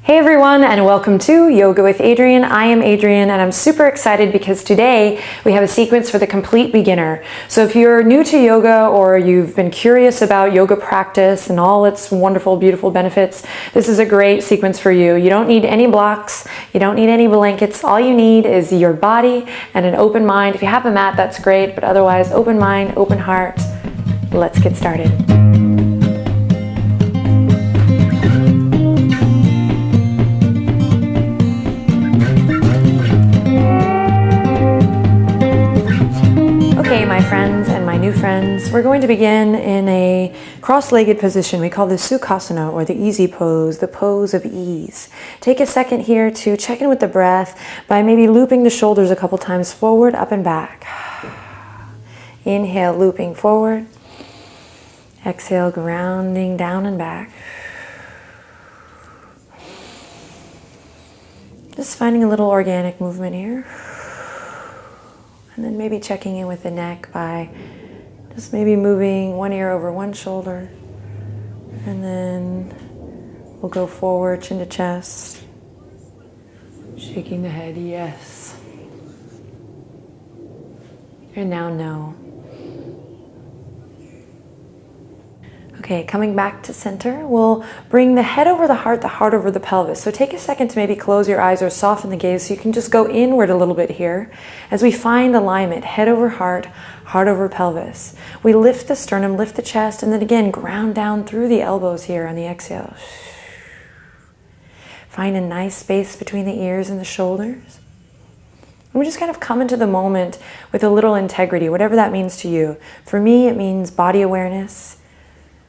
Hey everyone, and welcome to Yoga with Adriene. I am Adriene, and I'm super excited because today we have a sequence for the complete beginner. So if you're new to yoga or you've been curious about yoga practice and all its wonderful, beautiful benefits, this is a great sequence for you. You don't need any blocks, you don't need any blankets. All you need is your body and an open mind. If you have a mat, that's great, but otherwise, open mind, open heart. Let's get started. Okay, my friends and my new friends, we're going to begin in a cross-legged position. We call this Sukhasana, or the easy pose, the pose of ease. Take a second here to check in with the breath by maybe looping the shoulders a couple times forward, up and back. Inhale, looping forward. Exhale, grounding down and back. Just finding a little organic movement here. And then maybe checking in with the neck by just maybe moving one ear over one shoulder. And then we'll go forward, chin to chest. Shaking the head, yes. And now no. Okay, coming back to center, we'll bring the head over the heart over the pelvis. So take a second to maybe close your eyes or soften the gaze so you can just go inward a little bit here as we find alignment, head over heart over pelvis. We lift the sternum, lift the chest, and then again, ground down through the elbows here on the exhale. Find a nice space between the ears and the shoulders. And we just kind of come into the moment with a little integrity, whatever that means to you. For me, it means body awareness,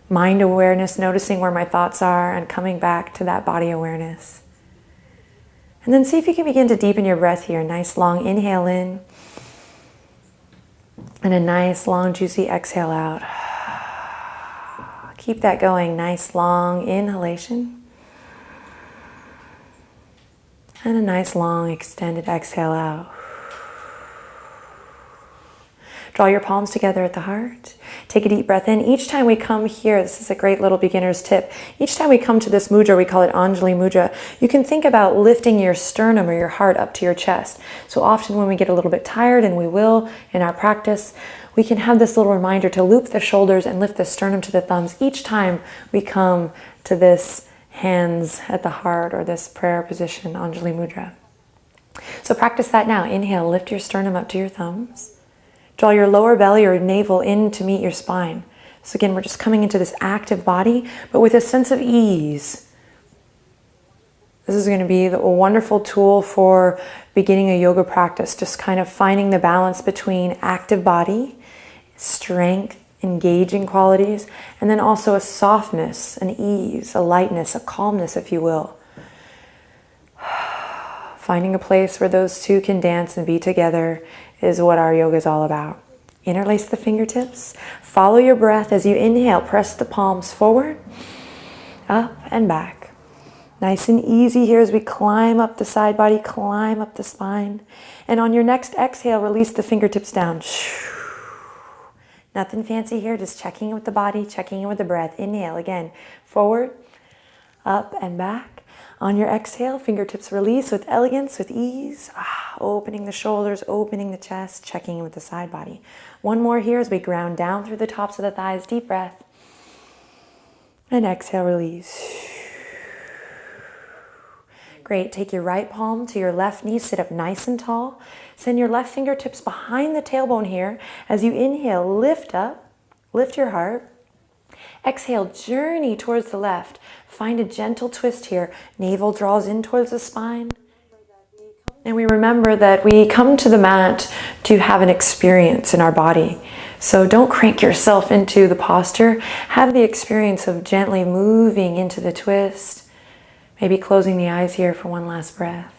mind awareness, noticing where my thoughts are and coming back to that body awareness. And then see if you can begin to deepen your breath here. Nice long inhale in and a nice long juicy exhale out. Keep that going. Nice long inhalation and a nice long extended exhale out. Draw your palms together at the heart. Take a deep breath in. Each time we come here, this is a great little beginner's tip. Each time we come to this mudra, we call it Anjali Mudra, you can think about lifting your sternum or your heart up to your chest. So often when we get a little bit tired, and we will in our practice, we can have this little reminder to loop the shoulders and lift the sternum to the thumbs each time we come to this hands at the heart or this prayer position, Anjali Mudra. So practice that now. Inhale, lift your sternum up to your thumbs. Draw your lower belly or navel in to meet your spine. So again, we're just coming into this active body, but with a sense of ease. This is going to be a wonderful tool for beginning a yoga practice, just kind of finding the balance between active body, strength, engaging qualities, and then also a softness, an ease, a lightness, a calmness, if you will. Finding a place where those two can dance and be together is what our yoga is all about. Interlace the fingertips. Follow your breath as you inhale. Press the palms forward, up and back. Nice and easy here as we climb up the side body, climb up the spine. And on your next exhale, release the fingertips down. Nothing fancy here, just checking in with the body, checking in with the breath. Inhale again, forward, up and back. On your exhale, fingertips release with elegance, with ease. Opening the shoulders, opening the chest, checking in with the side body. One more here as we ground down through the tops of the thighs. Deep breath. And exhale, release. Great. Take your right palm to your left knee. Sit up nice and tall. Send your left fingertips behind the tailbone here. As you inhale, lift up. Lift your heart. Exhale, journey towards the left. Find a gentle twist here. Navel draws in towards the spine. And we remember that we come to the mat to have an experience in our body. So don't crank yourself into the posture. Have the experience of gently moving into the twist. Maybe closing the eyes here for one last breath.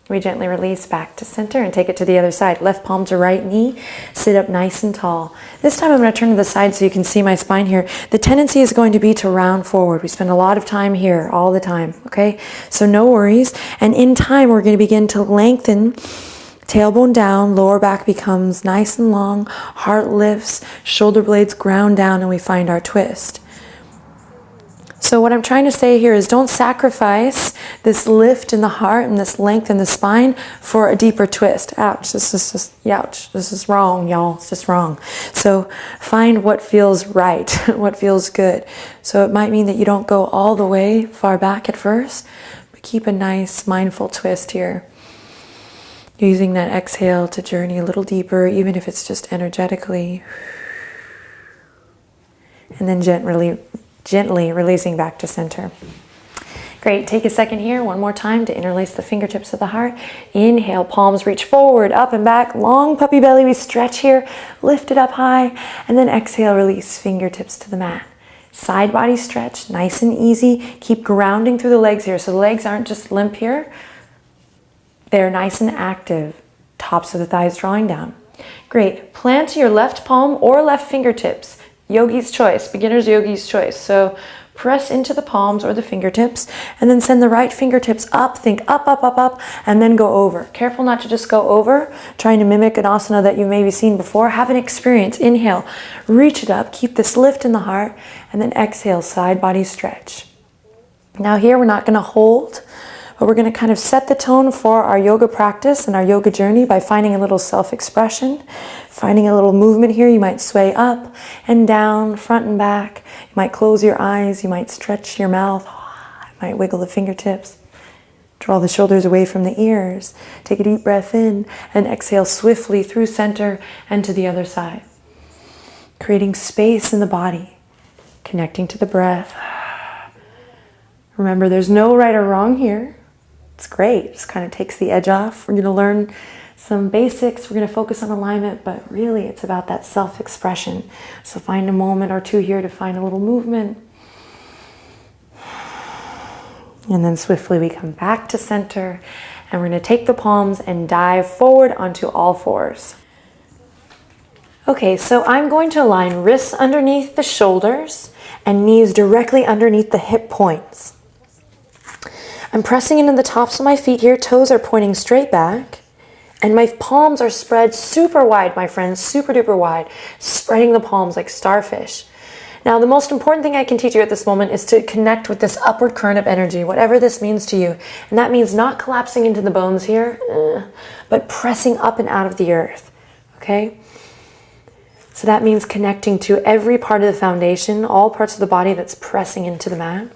We gently release back to center and take it to the other side. Left palm to right knee. Sit up nice and tall. This time I'm going to turn to the side so you can see my spine here. The tendency is going to be to round forward. We spend a lot of time here all the time, okay? So no worries. And in time, we're going to begin to lengthen. Tailbone down, lower back becomes nice and long. Heart lifts, shoulder blades ground down, and we find our twist. So what I'm trying to say here is don't sacrifice this lift in the heart and this length in the spine for a deeper twist. Ouch, this is just, ouch, this is wrong, y'all, it's just wrong. So find what feels right, what feels good. So it might mean that you don't go all the way far back at first, but keep a nice mindful twist here. Using that exhale to journey a little deeper, even if it's just energetically. And then gently releasing back to center. Great, take a second here, one more time to interlace the fingertips of the heart. Inhale, palms reach forward, up and back, long puppy belly, we stretch here, lift it up high, and then exhale, release fingertips to the mat. Side body stretch, nice and easy. Keep grounding through the legs here, so the legs aren't just limp here, they're nice and active. Tops of the thighs drawing down. Great, plant your left palm or left fingertips. Yogi's choice, beginner's yogi's choice. So press into the palms or the fingertips and then send the right fingertips up. Think up, up, up, up, and then go over. Careful not to just go over, trying to mimic an asana that you maybe seen before. Have an experience. Inhale, reach it up, keep this lift in the heart, and then exhale, side body stretch. Now here we're not going to hold, but we're going to kind of set the tone for our yoga practice and our yoga journey by finding a little self-expression, finding a little movement here. You might sway up and down, front and back. You might close your eyes. You might stretch your mouth. You might wiggle the fingertips. Draw the shoulders away from the ears. Take a deep breath in and exhale swiftly through center and to the other side. Creating space in the body, connecting to the breath. Remember, there's no right or wrong here. It's great. It just kind of takes the edge off. We're going to learn some basics. We're going to focus on alignment, but really it's about that self-expression. So find a moment or two here to find a little movement. And then swiftly we come back to center and we're going to take the palms and dive forward onto all fours. Okay, so I'm going to align wrists underneath the shoulders and knees directly underneath the hip points. I'm pressing into the tops of my feet here. Toes are pointing straight back. And my palms are spread super wide, my friends, super duper wide. Spreading the palms like starfish. Now, the most important thing I can teach you at this moment is to connect with this upward current of energy, whatever this means to you. And that means not collapsing into the bones here, but pressing up and out of the earth. Okay? So that means connecting to every part of the foundation, all parts of the body that's pressing into the mat.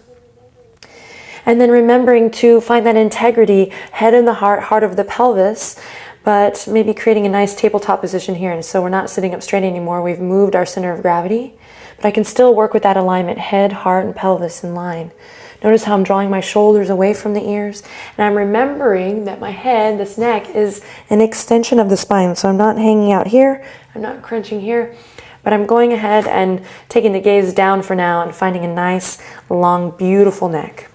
And then remembering to find that integrity, head in the heart, heart over the pelvis, but maybe creating a nice tabletop position here. And so we're not sitting up straight anymore. We've moved our center of gravity, but I can still work with that alignment, head, heart, and pelvis in line. Notice how I'm drawing my shoulders away from the ears. And I'm remembering that my head, this neck, is an extension of the spine. So I'm not hanging out here. I'm not crunching here. But I'm going ahead and taking the gaze down for now and finding a nice, long, beautiful neck.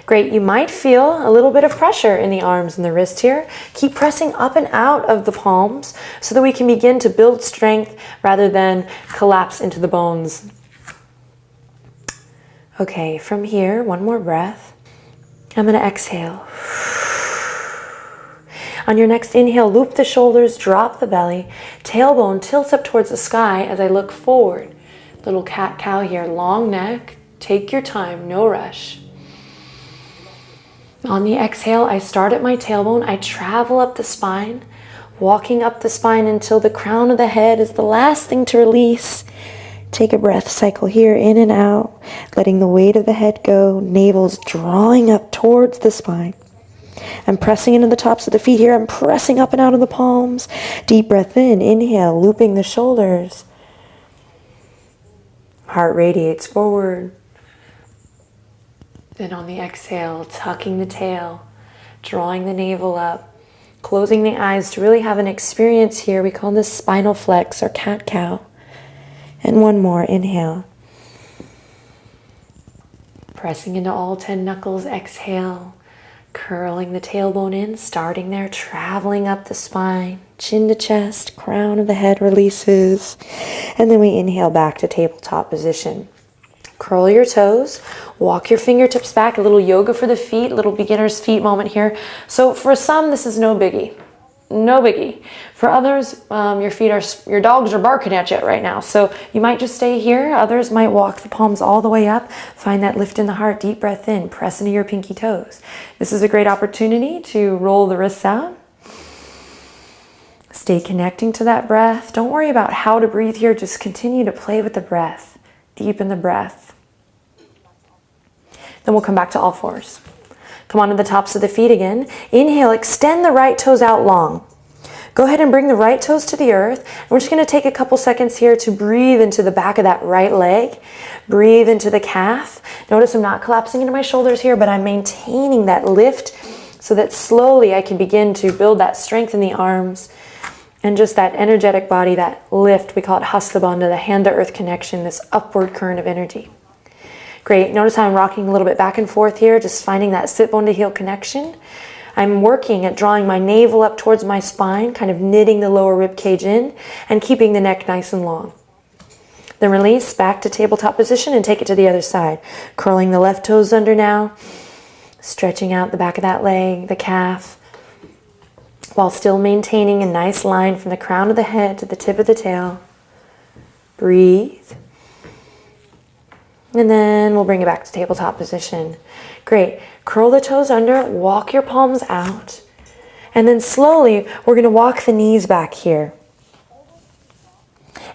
Great, you might feel a little bit of pressure in the arms and the wrist here. Keep pressing up and out of the palms so that we can begin to build strength rather than collapse into the bones. Okay, from here, one more breath. I'm going to exhale. On your next inhale, loop the shoulders, drop the belly, tailbone tilts up towards the sky as I look forward. Little cat-cow here, long neck. Take your time, no rush. On the exhale, I start at my tailbone. I travel up the spine, walking up the spine until the crown of the head is the last thing to release. Take a breath, cycle here, in and out, letting the weight of the head go, navel's drawing up towards the spine. I'm pressing into the tops of the feet here. I'm pressing up and out of the palms. Deep breath in, inhale, looping the shoulders. Heart radiates forward. Then on the exhale, tucking the tail, drawing the navel up, closing the eyes to really have an experience here. We call this spinal flex or cat-cow. And one more, inhale. Pressing into all 10 knuckles, exhale. Curling the tailbone in, starting there, traveling up the spine, chin to chest, crown of the head releases. And then we inhale back to tabletop position. Curl your toes, walk your fingertips back, a little yoga for the feet, a little beginner's feet moment here. So for some, this is no biggie. no biggie. For others, your dogs are barking at you right now, so you might just stay here. Others might walk the palms all the way up. Find that lift in the heart, deep breath in, press into your pinky toes. This is a great opportunity to roll the wrists out. Stay connecting to that breath. Don't worry about how to breathe here. Just continue to play with the breath. Deepen the breath. Then we'll come back to all fours. Come onto the tops of the feet again. Inhale, extend the right toes out long. Go ahead and bring the right toes to the earth. And we're just going to take a couple seconds here to breathe into the back of that right leg. Breathe into the calf. Notice I'm not collapsing into my shoulders here, but I'm maintaining that lift so that slowly I can begin to build that strength in the arms and just that energetic body, that lift. We call it Hasta Bandha, the hand-to-earth connection, this upward current of energy. Great. Notice how I'm rocking a little bit back and forth here, just finding that sit bone to heel connection. I'm working at drawing my navel up towards my spine, kind of knitting the lower rib cage in and keeping the neck nice and long. Then release back to tabletop position and take it to the other side. Curling the left toes under now, stretching out the back of that leg, the calf, while still maintaining a nice line from the crown of the head to the tip of the tail. Breathe. And then we'll bring it back to tabletop position. Great. Curl the toes under, walk your palms out. And then slowly, we're going to walk the knees back here.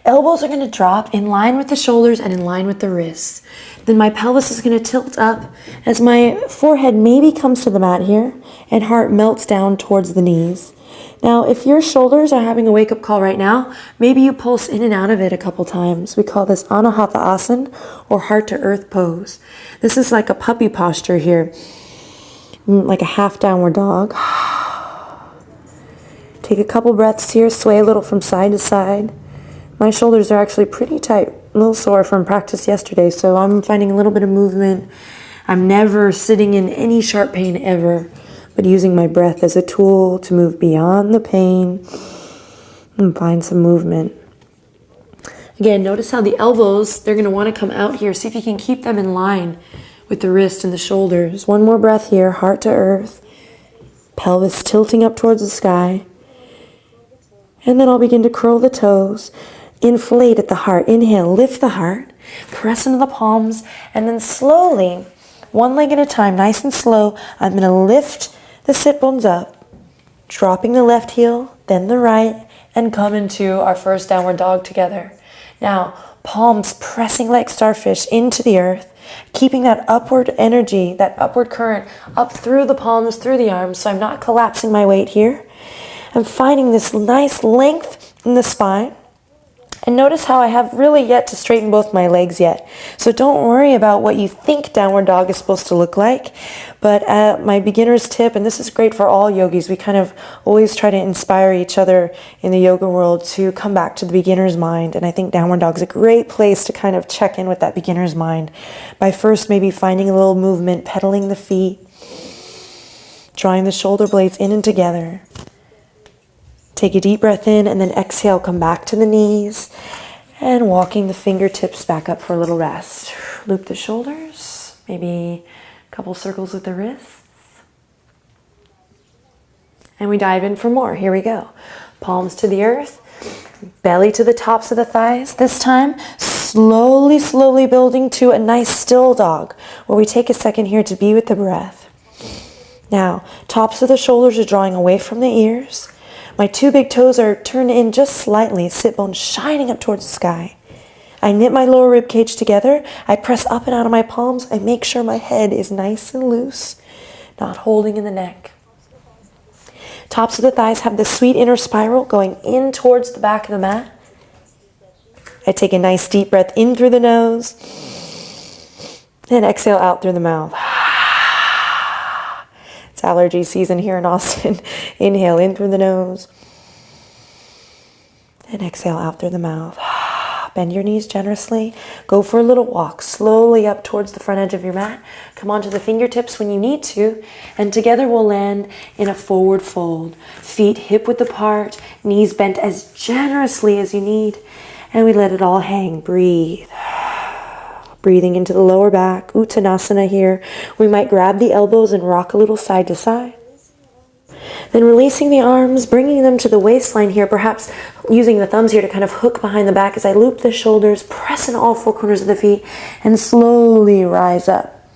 Elbows are going to drop in line with the shoulders and in line with the wrists. Then my pelvis is going to tilt up as my forehead maybe comes to the mat here and heart melts down towards the knees. Now, if your shoulders are having a wake-up call right now, maybe you pulse in and out of it a couple times. We call this Anahata Asana or heart-to-earth pose. This is like a puppy posture here, like a half downward dog. Take a couple breaths here, sway a little from side to side. My shoulders are actually pretty tight, a little sore from practice yesterday, so I'm finding a little bit of movement. I'm never sitting in any sharp pain ever, but using my breath as a tool to move beyond the pain and find some movement. Again, notice how the elbows, they're going to want to come out here. See if you can keep them in line with the wrist and the shoulders. One more breath here, heart to earth, pelvis tilting up towards the sky. And then I'll begin to curl the toes. Inflate at the heart. Inhale, lift the heart. Press into the palms. And then slowly, one leg at a time, nice and slow, I'm going to lift the sit bones up. Dropping the left heel, then the right, and come into our first downward dog together. Now, palms pressing like starfish into the earth. Keeping that upward energy, that upward current up through the palms, through the arms, so I'm not collapsing my weight here. I'm finding this nice length in the spine. And notice how I have really yet to straighten both my legs yet. So don't worry about what you think downward dog is supposed to look like. But my beginner's tip, and this is great for all yogis, we kind of always try to inspire each other in the yoga world to come back to the beginner's mind. And I think downward dog is a great place to kind of check in with that beginner's mind by first maybe finding a little movement, pedaling the feet, drawing the shoulder blades in and together. Take a deep breath in and then exhale, come back to the knees and walking the fingertips back up for a little rest. Loop the shoulders, maybe a couple circles with the wrists. And we dive in for more. Here we go. Palms to the earth, belly to the tops of the thighs. This time, slowly, slowly building to a nice still dog where we take a second here to be with the breath. Now, tops of the shoulders are drawing away from the ears. My two big toes are turned in just slightly, sit bones shining up towards the sky. I knit my lower rib cage together. I press up and out of my palms. I make sure my head is nice and loose, not holding in the neck. Tops of the thighs have this sweet inner spiral going in towards the back of the mat. I take a nice deep breath in through the nose and exhale out through the mouth. It's allergy season here in Austin. Inhale in through the nose and exhale out through the mouth. Bend your knees generously. Go for a little walk slowly up towards the front edge of your mat. Come onto the fingertips when you need to, and together we'll land in a forward fold. Feet hip width apart, knees bent as generously as you need, and we let it all hang. Breathe. Breathing into the lower back, Uttanasana here. We might grab the elbows and rock a little side to side. Then releasing the arms, bringing them to the waistline here, perhaps using the thumbs here to kind of hook behind the back as I loop the shoulders, press in all four corners of the feet, and slowly rise up.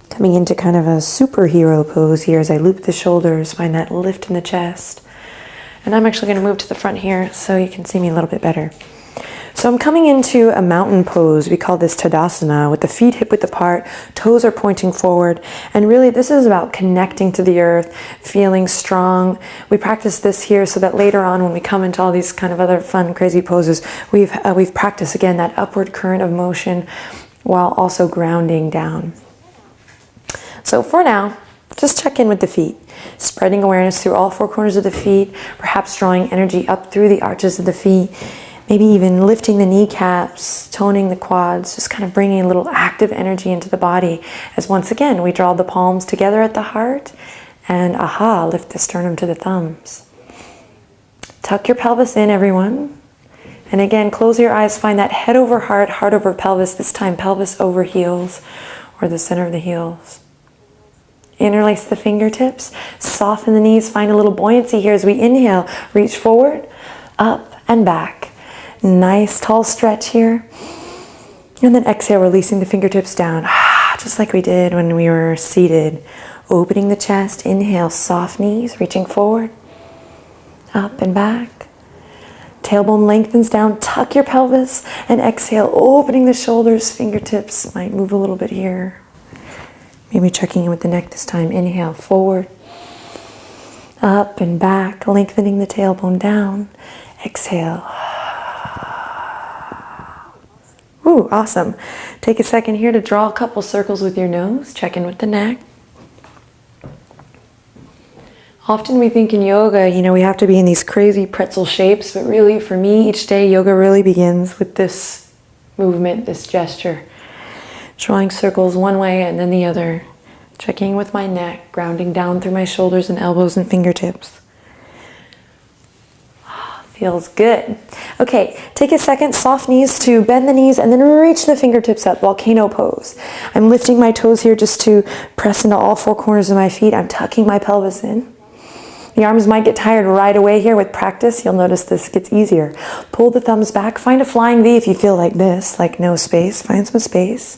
Coming into kind of a superhero pose here as I loop the shoulders, find that lift in the chest. And I'm actually going to move to the front here so you can see me a little bit better. So I'm coming into a mountain pose. We call this Tadasana, with the feet hip-width apart, toes are pointing forward. And really this is about connecting to the earth, feeling strong. We practice this here so that later on when we come into all these kind of other fun, crazy poses, we've practiced again that upward current of motion while also grounding down. So for now, just check in with the feet, spreading awareness through all four corners of the feet, perhaps drawing energy up through the arches of the feet. Maybe even lifting the kneecaps, toning the quads, just kind of bringing a little active energy into the body as once again we draw the palms together at the heart and lift the sternum to the thumbs. Tuck your pelvis in, everyone. And again, close your eyes, find that head over heart, heart over pelvis, this time pelvis over heels or the center of the heels. Interlace the fingertips, soften the knees, find a little buoyancy here as we inhale, reach forward, up and back. Nice tall stretch here. And then exhale, releasing the fingertips down, just like we did when we were seated. Opening the chest, inhale, soft knees, reaching forward, up and back. Tailbone lengthens down, tuck your pelvis, and exhale, opening the shoulders, fingertips might move a little bit here. Maybe checking in with the neck this time. Inhale, forward, up and back, lengthening the tailbone down. Exhale. Ooh, awesome. Take a second here to draw a couple circles with your nose. Check in with the neck. Often we think in yoga, we have to be in these crazy pretzel shapes, but really for me, each day, yoga really begins with this movement, this gesture. Drawing circles one way and then the other. Checking with my neck, grounding down through my shoulders and elbows and fingertips. Feels good. Okay, take a second, soft knees to bend the knees and then reach the fingertips up, volcano pose. I'm lifting my toes here just to press into all four corners of my feet. I'm tucking my pelvis in. The arms might get tired right away here with practice. You'll notice this gets easier. Pull the thumbs back. Find a flying V if you feel like this, like no space. Find some space.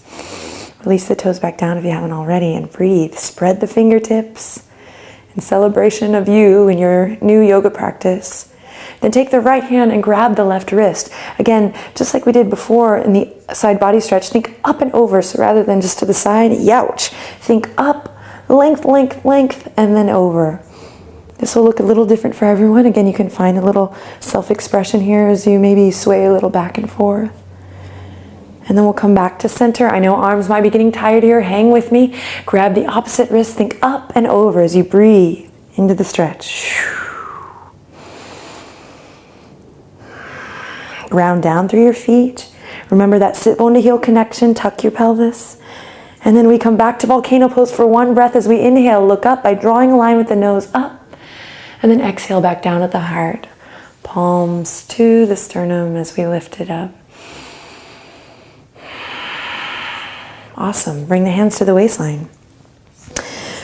Release the toes back down if you haven't already and breathe. Spread the fingertips in celebration of you and your new yoga practice. Then take the right hand and grab the left wrist. Again, just like we did before in the side body stretch, think up and over. So rather than just to the side, youch. Think up, length, length, length, and then over. This will look a little different for everyone. Again, you can find a little self-expression here as you maybe sway a little back and forth. And then we'll come back to center. I know arms might be getting tired here. Hang with me. Grab the opposite wrist. Think up and over as you breathe into the stretch. Ground down through your feet. Remember that sit bone to heel connection. Tuck your pelvis. And then we come back to volcano pose for one breath as we inhale. Look up by drawing a line with the nose up. And then exhale back down at the heart. Palms to the sternum as we lift it up. Awesome. Bring the hands to the waistline.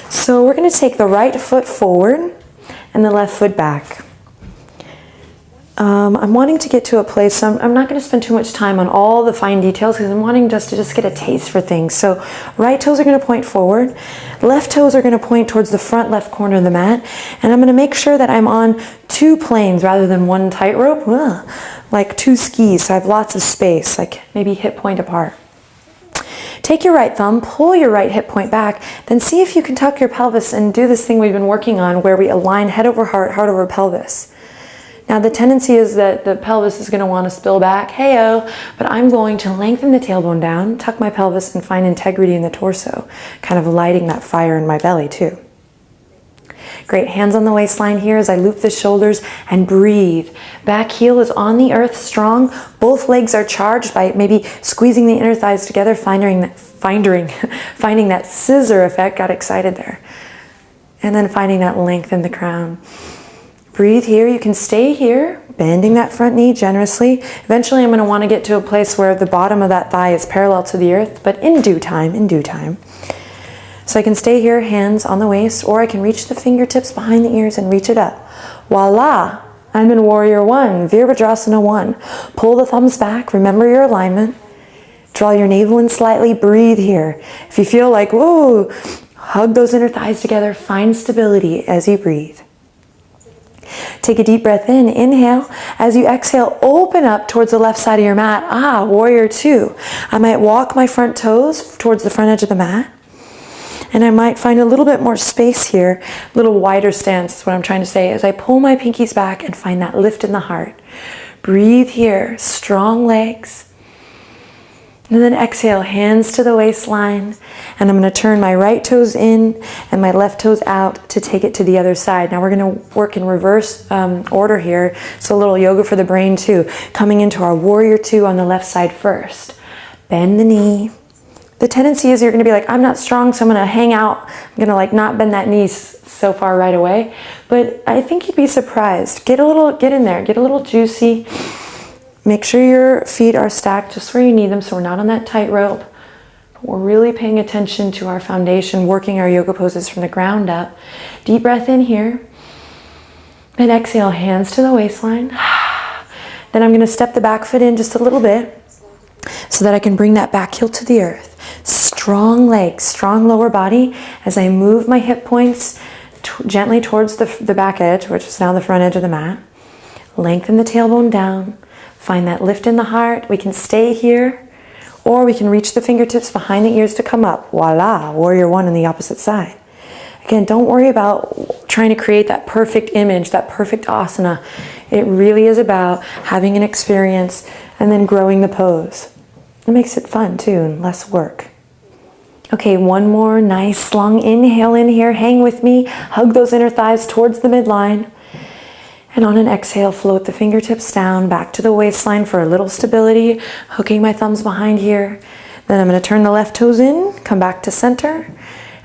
So we're going to take the right foot forward and the left foot back. I'm wanting to get to a place, so I'm not going to spend too much time on all the fine details because I'm wanting just to get a taste for things. So right toes are going to point forward. Left toes are going to point towards the front left corner of the mat. And I'm going to make sure that I'm on two planes rather than one tightrope, like two skis. So I have lots of space, like maybe hip point apart. Take your right thumb, pull your right hip point back, then see if you can tuck your pelvis and do this thing we've been working on where we align head over heart, heart over pelvis. Now the tendency is that the pelvis is going to want to spill back, hey-oh, but I'm going to lengthen the tailbone down, tuck my pelvis, and find integrity in the torso, kind of lighting that fire in my belly too. Great, hands on the waistline here as I loop the shoulders and breathe. Back heel is on the earth, strong. Both legs are charged by maybe squeezing the inner thighs together, finding that scissor effect, got excited there. And then finding that length in the crown. Breathe here. You can stay here, bending that front knee generously. Eventually, I'm going to want to get to a place where the bottom of that thigh is parallel to the earth, but in due time, So I can stay here, hands on the waist, or I can reach the fingertips behind the ears and reach it up. Voila! I'm in Warrior One, Virabhadrasana 1. Pull the thumbs back, remember your alignment. Draw your navel in slightly, breathe here. If you feel like, whoa, hug those inner thighs together, find stability as you breathe. Take a deep breath in, inhale. As you exhale, open up towards the left side of your mat. Warrior Two. I might walk my front toes towards the front edge of the mat. And I might find a little bit more space here, a little wider stance is what I'm trying to say, as I pull my pinkies back and find that lift in the heart. Breathe here, strong legs. And then exhale, hands to the waistline. And I'm going to turn my right toes in and my left toes out to take it to the other side. Now we're going to work in reverse order here. So a little yoga for the brain too. Coming into our Warrior Two on the left side first. Bend the knee. The tendency is you're going to be like, I'm not strong, so I'm going to hang out. I'm going to like not bend that knee so far right away. But I think you'd be surprised. Get in there, get a little juicy. Make sure your feet are stacked just where you need them so we're not on that tightrope. We're really paying attention to our foundation, working our yoga poses from the ground up. Deep breath in here. And exhale, hands to the waistline. Then I'm going to step the back foot in just a little bit so that I can bring that back heel to the earth. Strong legs, strong lower body as I move my hip points gently towards the back edge, which is now the front edge of the mat. Lengthen the tailbone down. Find that lift in the heart. We can stay here, or we can reach the fingertips behind the ears to come up. Voila, Warrior One on the opposite side. Again, don't worry about trying to create that perfect image, that perfect asana. It really is about having an experience and then growing the pose. It makes it fun too and less work. Okay, one more nice long inhale in here. Hang with me. Hug those inner thighs towards the midline. And on an exhale, float the fingertips down back to the waistline for a little stability. Hooking my thumbs behind here. Then I'm going to turn the left toes in, come back to center.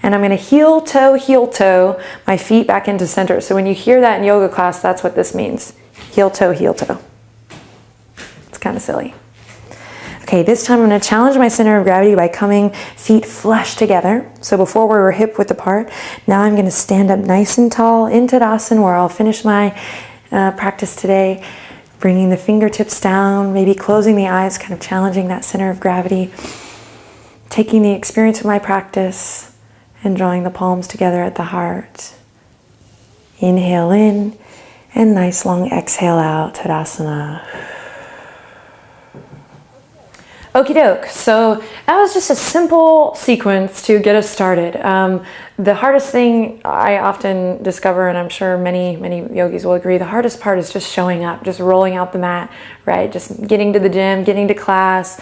And I'm going to heel toe, my feet back into center. So when you hear that in yoga class, that's what this means. Heel toe, heel toe. It's kind of silly. Okay, this time I'm going to challenge my center of gravity by coming feet flush together. So before we were hip width apart, now I'm going to stand up nice and tall in Tadasana, where I'll finish my practice today. Bringing the fingertips down, maybe closing the eyes, kind of challenging that center of gravity. Taking the experience of my practice and drawing the palms together at the heart. Inhale in and nice long exhale out, Tadasana. Okie doke, so that was just a simple sequence to get us started. The hardest thing I often discover, and I'm sure many yogis will agree, the hardest part is just showing up, just rolling out the mat, right? Just getting to the gym, getting to class,